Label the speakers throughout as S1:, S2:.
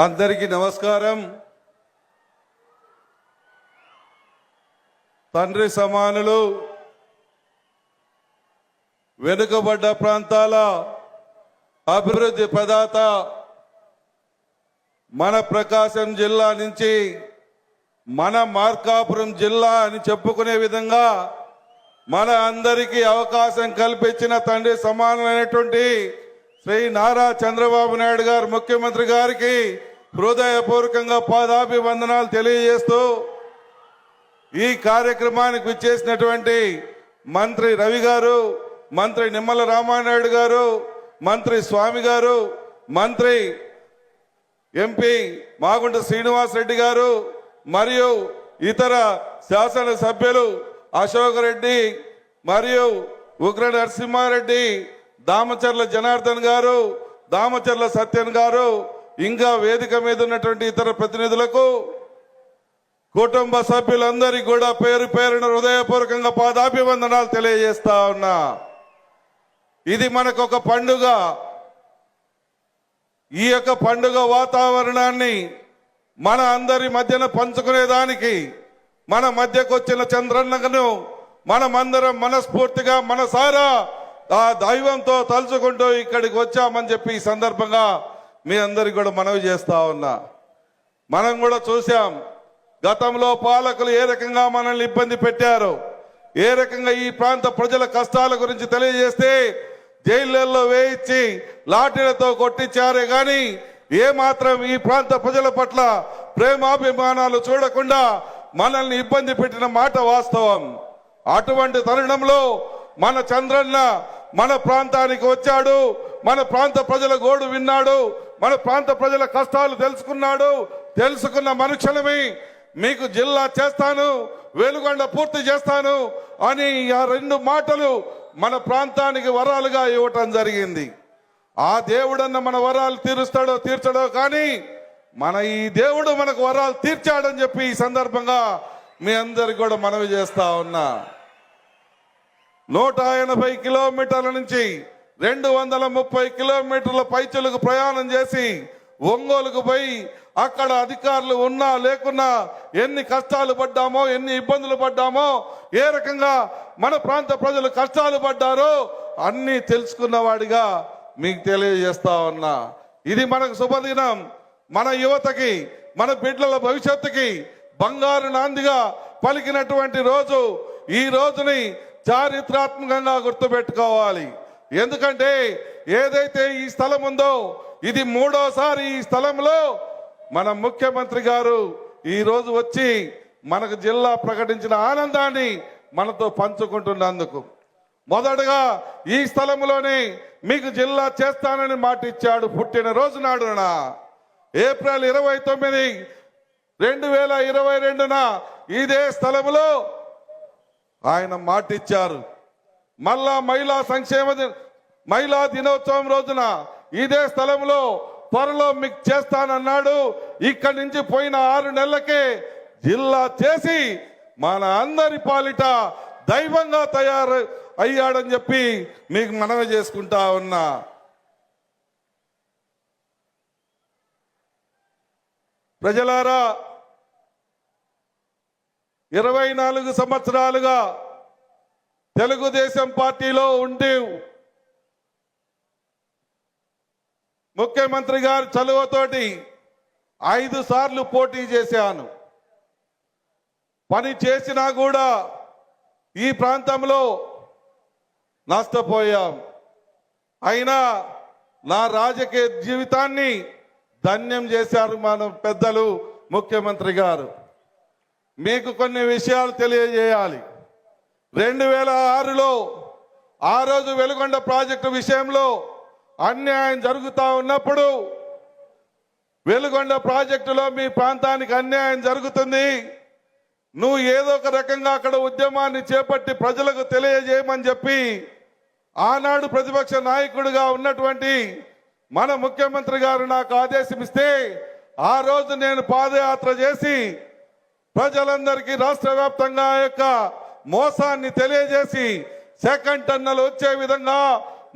S1: అందరికీ నమస్కారం. తండ్రి సమానులు, వెనుకబడ్డ ప్రాంతాల అభివృద్ధి ప్రదాత మన ప్రకాశం జిల్లా నుంచి మన మార్కాపురం జిల్లా అని చెప్పుకునే విధంగా మన అందరికీ అవకాశం కల్పించిన తండ్రి సమానమైనటువంటి శ్రీ నారా చంద్రబాబు నాయుడు గారు ముఖ్యమంత్రి గారికి హృదయపూర్వకంగా పాదాభివందనాలు తెలియజేస్తూ ఈ కార్యక్రమానికి విచ్చేసినటువంటి మంత్రి రవి గారు, మంత్రి నిమ్మల రామానాయుడు గారు, మంత్రి స్వామి గారు, మంత్రి ఎంపీ మాగుంట శ్రీనివాస్ రెడ్డి గారు మరియు ఇతర శాసన సభ్యులు అశోక్ రెడ్డి మరియు ఉగ్ర నరసింహారెడ్డి, దామచర్ల జనార్దన్ గారు, దామచర్ల సత్యన్ గారు, ఇంకా వేదిక మీద ఉన్నటువంటి ఇతర ప్రతినిధులకు, కుటుంబ సభ్యులందరికీ కూడా పేరు పేరున హృదయపూర్వకంగా పాదాభివందనాలు తెలియజేస్తా ఉన్నా. ఇది మనకు ఒక పండుగ. ఈ యొక్క పండుగ వాతావరణాన్ని మన అందరి మధ్యన పంచుకునేదానికి మన మధ్యకు వచ్చిన చంద్రన్నను మనమందరం మనస్ఫూర్తిగా మనసారా ఆ దైవంతో తలుచుకుంటూ ఇక్కడికి వచ్చామని చెప్పి ఈ సందర్భంగా మీ అందరికి కూడా మనవి చేస్తా ఉన్నా. మనం కూడా చూసాం గతంలో పాలకులు ఏ రకంగా మనల్ని ఇబ్బంది పెట్టారు, ఏ రకంగా ఈ ప్రాంత ప్రజల కష్టాల గురించి తెలియజేస్తే జైళ్ళల్లో వేయించి లాఠీలతో కొట్టించారే కానీ ఏ మాత్రం ఈ ప్రాంత ప్రజల పట్ల ప్రేమాభిమానాలు చూడకుండా మనల్ని ఇబ్బంది పెట్టిన మాట వాస్తవం. అటువంటి తరుణంలో మన చంద్రన్న మన ప్రాంతానికి వచ్చాడు, మన ప్రాంత ప్రజల గోడు విన్నాడు, మన ప్రాంత ప్రజల కష్టాలు తెలుసుకున్నాడు. తెలుసుకున్న మనుషులమి మీకు జిల్లా చేస్తాను, వెలుగొండ పూర్తి చేస్తాను అని ఆ రెండు మాటలు మన ప్రాంతానికి వరాలుగా ఇవ్వటం జరిగింది. ఆ దేవుడన్న మన వరాలు తీరుస్తాడో తీర్చడో కానీ మన ఈ దేవుడు మనకు వరాలు తీర్చాడని చెప్పి ఈ సందర్భంగా మీ అందరికి కూడా మనవి చేస్తా ఉన్నా. 180 కిలోమీటర్ల నుంచి 230 కిలోమీటర్ల పైచులకు ప్రయాణం చేసి ఒంగోలుకు పోయి అక్కడ అధికారులు ఉన్నా లేకున్నా ఎన్ని కష్టాలు పడ్డామో, ఎన్ని ఇబ్బందులు పడ్డామో, ఏ రకంగా మన ప్రాంత ప్రజలు కష్టాలు పడ్డారో అన్నీ తెలుసుకున్నవాడిగా మీకు తెలియజేస్తా ఉన్నా. ఇది మనకు శుభదినం. మన యువతకి, మన బిడ్డల భవిష్యత్తుకి బంగారు నాందిగా పలికినటువంటి రోజు. ఈ రోజుని చారిత్రాత్మకంగా గుర్తుపెట్టుకోవాలి. ఎందుకంటే ఏదైతే ఈ స్థలం ఉందో ఇది 3వసారి ఈ స్థలంలో మన ముఖ్యమంత్రి గారు ఈ రోజు వచ్చి మనకు జిల్లా ప్రకటించిన ఆనందాన్ని మనతో పంచుకుంటున్నందుకు మొదటగా ఈ స్థలంలోనే మీకు జిల్లా చేస్తానని మాట ఇచ్చాడు. పుట్టిన రోజు నాడున ఏప్రిల్ 29, 2022న ఇదే స్థలంలో ఆయన మాట ఇచ్చారు. మళ్ళా మహిళా దినోత్సవం రోజున ఇదే స్థలంలో త్వరలో మీకు చేస్తానన్నాడు. ఇక్కడి నుంచి పోయిన 6 నెలలకే జిల్లా చేసి మన అందరి పాలిట దైవంగా తయారు అయ్యాడని చెప్పి మీకు మనవి చేసుకుంటా ఉన్నా. ప్రజలారా, 24 సంవత్సరాలుగా తెలుగుదేశం పార్టీలో ఉండి ముఖ్యమంత్రి గారి చలువతోటి 5 సార్లు పోటీ చేశాను. పని చేసినా కూడా ఈ ప్రాంతంలో నష్టపోయాం. అయినా నా రాజకీయ జీవితాన్ని ధన్యం చేశారు మన పెద్దలు ముఖ్యమంత్రి గారు. మీకు కొన్ని విషయాలు తెలియజేయాలి. 2006లో ఆ రోజు వెలుగొండ ప్రాజెక్టు విషయంలో అన్యాయం జరుగుతూ ఉన్నప్పుడు వెలుగొండ ప్రాజెక్టులో మీ ప్రాంతానికి అన్యాయం జరుగుతుంది, నువ్వు ఏదో ఒక రకంగా అక్కడ ఉద్యమాన్ని చేపట్టి ప్రజలకు తెలియజేయమని చెప్పి ఆనాడు ప్రతిపక్ష నాయకుడిగా ఉన్నటువంటి మన ముఖ్యమంత్రి గారు నాకు ఆదేశమిస్తే ఆ రోజు నేను పాదయాత్ర చేసి ప్రజలందరికీ రాష్ట్ర వ్యాప్తంగా యొక్క మోసాన్ని తెలియజేసి సెకండ్ టన్నల్ వచ్చే విధంగా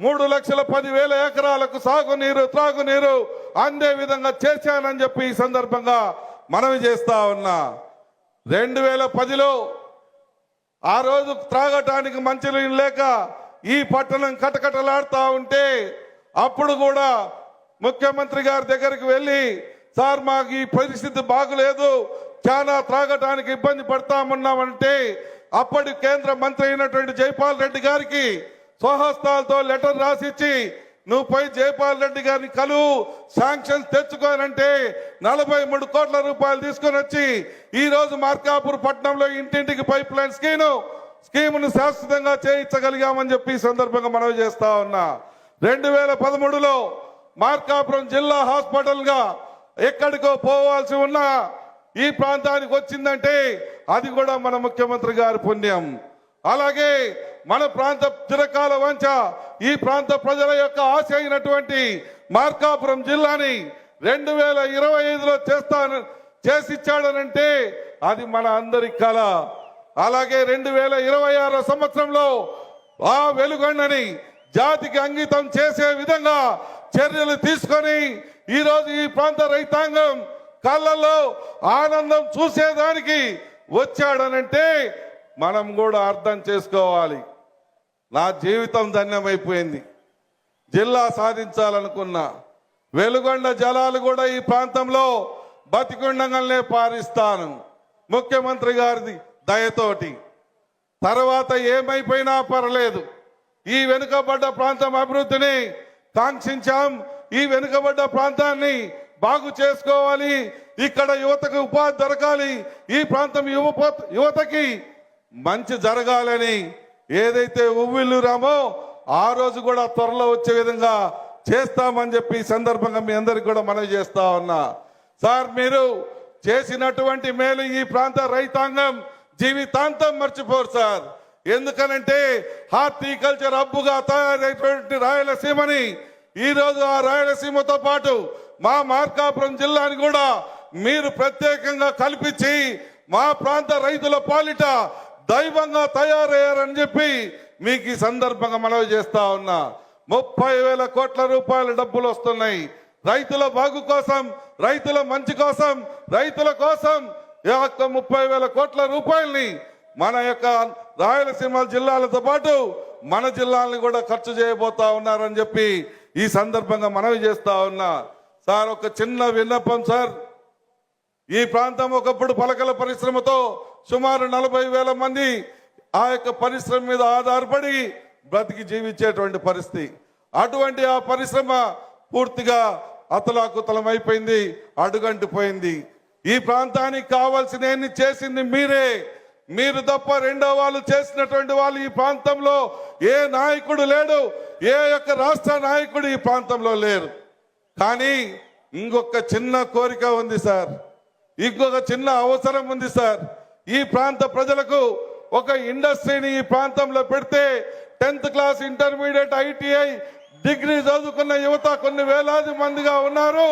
S1: 3,10,000 ఎకరాలకు సాగునీరు, త్రాగునీరు అందే విధంగా చేశానని చెప్పి ఈ సందర్భంగా మనవి చేస్తా ఉన్నా. 2010లో ఆ రోజు త్రాగటానికి మంచినీళ్ళు లేక ఈ పట్టణం కటకటలాడుతూ ఉంటే అప్పుడు కూడా ముఖ్యమంత్రి గారి దగ్గరికి వెళ్ళి, సార్ మాకు ఈ పరిస్థితి బాగులేదు, చాలా త్రాగటానికి ఇబ్బంది పడతామన్నామంటే అప్పటి కేంద్ర మంత్రి అయినటువంటి జైపాల్ రెడ్డి గారికి స్వహస్తాలతో లెటర్ రాసిచ్చి, నువ్వు పోయి జైపాల్ రెడ్డి గారిని కలువు, శాంక్షన్స్ తెచ్చుకోనంటే 43 కోట్ల రూపాయలు తీసుకొని వచ్చి ఈ రోజు మార్కాపూర్ పట్టణంలో ఇంటింటికి పైప్ లైన్ స్కీమును శాశ్వతంగా చేయించగలిగామని చెప్పి ఈ సందర్భంగా మనవి చేస్తా ఉన్నా. 2013లో మార్కాపురం జిల్లా హాస్పిటల్ గా ఎక్కడికో పోవాల్సి ఉన్న ఈ ప్రాంతానికి వచ్చిందంటే అది కూడా మన ముఖ్యమంత్రి గారి పుణ్యం. అలాగే మన ప్రాంత చిరకాల వంచ ఈ ప్రాంత ప్రజల యొక్క ఆశ అయినటువంటి మార్కాపురం జిల్లాని 2025లో చేసిచ్చాడనంటే అది మన అందరి కళ. అలాగే 2026 సంవత్సరంలో ఆ వెలుగొండని జాతికి అంకితం చేసే విధంగా చర్యలు తీసుకొని ఈరోజు ఈ ప్రాంత రైతాంగం కళ్ళల్లో ఆనందం చూసేదానికి వచ్చాడనంటే మనం కూడా అర్థం చేసుకోవాలి. నా జీవితం ధన్యమైపోయింది. జిల్లా సాధించాలనుకున్నా వెలుగొండ జలాలు కూడా ఈ ప్రాంతంలో బతికుండగానే పారిస్తాను ముఖ్యమంత్రి గారి దయతోటి. తర్వాత ఏమైపోయినా పర్లేదు, ఈ వెనుకబడ్డ ప్రాంతం అభివృద్ధిని కాంక్షించాం. ఈ వెనుకబడ్డ ప్రాంతాన్ని బాగు చేసుకోవాలి, ఇక్కడ యువతకు ఉపాధి దొరకాలి, ఈ ప్రాంతం యువతకి మంచి జరగాలని ఏదైతే ఉవ్విల్లురామో ఆ రోజు కూడా త్వరలో వచ్చే విధంగా చేస్తామని చెప్పి ఈ సందర్భంగా మీ అందరికి కూడా మనవి చేస్తా ఉన్నా. సార్, మీరు చేసినటువంటి మేలు ఈ ప్రాంత రైతాంగం జీవితాంతం మర్చిపోరు సార్. ఎందుకనంటే హార్టికల్చర్ హబ్బుగా తయారైనటువంటి రాయలసీమని ఈరోజు ఆ రాయలసీమతో పాటు మా మార్కాపురం జిల్లాని కూడా మీరు ప్రత్యేకంగా కల్పించి మా ప్రాంత రైతుల పాలిట దైవంగా తయారయ్యారని చెప్పి మీకు ఈ సందర్భంగా మనవి చేస్తా ఉన్నా. 30,000 కోట్ల రూపాయల డబ్బులు వస్తున్నాయి రైతుల బాగు కోసం, రైతుల మంచి కోసం, రైతుల కోసం. 30,000 కోట్ల రూపాయలని మన యొక్క రాయలసీమ జిల్లాలతో పాటు మన జిల్లాలను కూడా ఖర్చు చేయబోతా ఉన్నారని చెప్పి ఈ సందర్భంగా మనవి చేస్తా ఉన్నా. సార్, ఒక చిన్న విన్నపం సార్. ఈ ప్రాంతం ఒకప్పుడు పలకల పరిశ్రమతో సుమారు 40,000 మంది ఆ యొక్క పరిశ్రమ మీద ఆధారపడి బ్రతికి జీవించేటువంటి పరిస్థితి. అటువంటి ఆ పరిశ్రమ పూర్తిగా అతలాకుతలమైపోయింది, అడుగంటిపోయింది. ఈ ప్రాంతానికి కావాల్సిన చేసింది మీరే. మీరు తప్ప రెండో వాళ్ళు చేసినటువంటి వాళ్ళు ఈ ప్రాంతంలో ఏ నాయకుడు లేడు, ఏ యొక్క రాష్ట్ర నాయకుడు ఈ ప్రాంతంలో లేరు. కానీ ఇంకొక చిన్న కోరిక ఉంది సార్, ఇంకొక చిన్న అవసరం ఉంది సార్. ఈ ప్రాంత ప్రజలకు ఒక ఇండస్ట్రీని ఈ ప్రాంతంలో పెడితే 10th class, intermediate, ITI degree చదువుకున్న యువత కొన్ని వేలాది మందిగా ఉన్నారు,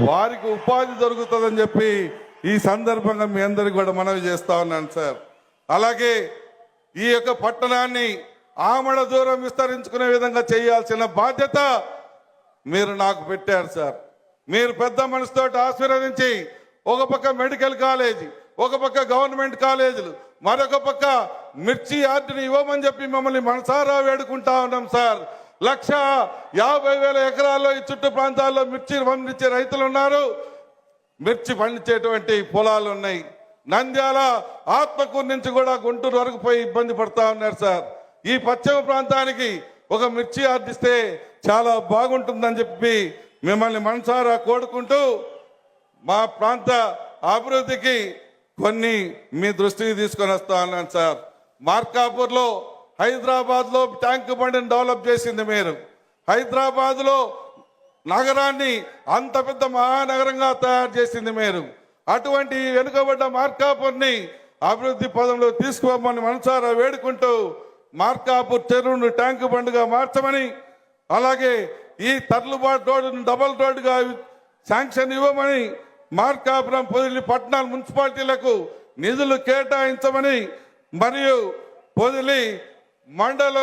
S1: వారికి ఉపాధి దొరుకుతుందని చెప్పి ఈ సందర్భంగా మీ అందరికి కూడా మనవి చేస్తా ఉన్నాను సార్. అలాగే ఈ యొక్క పట్టణాన్ని ఆమడ దూరం విస్తరించుకునే విధంగా చేయాల్సిన బాధ్యత మీరు నాకు పెట్టారు సార్. మీరు పెద్ద మనసుతో ఆశీర్వదించి ఒక పక్క మెడికల్ కాలేజీ, ఒక పక్క గవర్నమెంట్ కాలేజీలు, మరొక పక్క మిర్చి యార్డుని ఇవ్వమని చెప్పి మమ్మల్ని మనసారా వేడుకుంటా ఉన్నాం సార్. 150,000 ఎకరాల్లో ఈ చుట్టూ ప్రాంతాల్లో మిర్చి పండించే రైతులు ఉన్నారు, మిర్చి పండించేటువంటి పొలాలు ఉన్నాయి. నంద్యాల, ఆత్మకూరు నుంచి కూడా గుంటూరు వరకు పోయి ఇబ్బంది పడతా ఉన్నారు సార్. ఈ పశ్చిమ ప్రాంతానికి ఒక మిర్చి ఆర్డిస్తే చాలా బాగుంటుందని చెప్పి మిమ్మల్ని మనసారా కోరుకుంటూ మా ప్రాంత అభివృద్ధికి కొన్ని మీ దృష్టికి తీసుకొని వస్తా ఉన్నాను సార్. మార్కాపూర్లో, హైదరాబాద్లో ట్యాంక్ బండిని డెవలప్ చేసింది మీరు. హైదరాబాద్లో నగరాన్ని అంత పెద్ద మహానగరంగా తయారు చేసింది మీరు. అటువంటి వెనుకబడ్డ మార్కాపూర్ని అభివృద్ధి పదంలో తీసుకోమని మనసారా వేడుకుంటూ మార్కాపూర్ చెరువును ట్యాంకు బండ్గా మార్చమని, అలాగే ఈ తర్లుబాటు రోడ్డును డబల్ రోడ్డుగా శాంక్షన్ ఇవ్వమని, మార్కాపురం, పొదిలి పట్టణాల మున్సిపాలిటీలకు నిధులు కేటాయించమని, మరియు పొదిలి మండల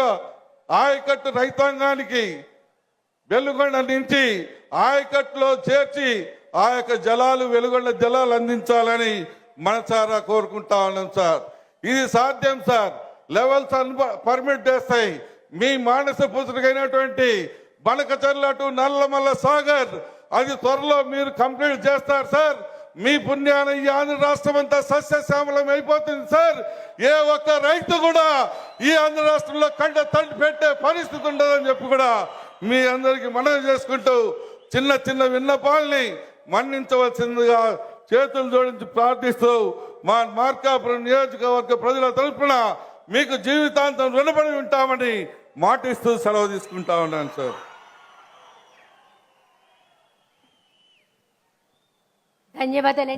S1: ఆయకట్టు రైతాంగానికి వెలుగొండ నుంచి ఆయకట్టులో చేర్చి ఆ యొక్క జలాలు వెలుగొండ జలాలు అందించాలని మనసారా కోరుకుంటా ఉన్నాం సార్. ఇది సాధ్యం సార్. లెవెల్స్ పర్మిట్ చేస్తాయి. మీ మానస పుత్రికైనటువంటి బనకచర్ల టు నల్లమల్ల సాగర్ అది త్వరలో మీరు కంప్లీట్ చేస్తారు సార్. మీ పుణ్యాన ఈ ఆంధ్ర రాష్ట్రం అంతా సస్యశ్యామలం అయిపోతుంది సార్. ఏ ఒక్క రైతు కూడా ఈ ఆంధ్ర రాష్ట్రంలో కంట తండ్రి పెట్టే పరిస్థితి ఉండదని చెప్పి కూడా మీ అందరికీ మనవి చేసుకుంటూ చిన్న చిన్న విన్నపాలని మన్నించవలసిందిగా చేతులు జోడించి ప్రార్థిస్తూ మా మార్కాపురం నియోజకవర్గ ప్రజల తరఫున మీకు జీవితాంతం రుణపడి ఉంటామని మాటిస్తూ సెలవు తీసుకుంటా ఉన్నాను సార్.
S2: ధన్యవాదాలు.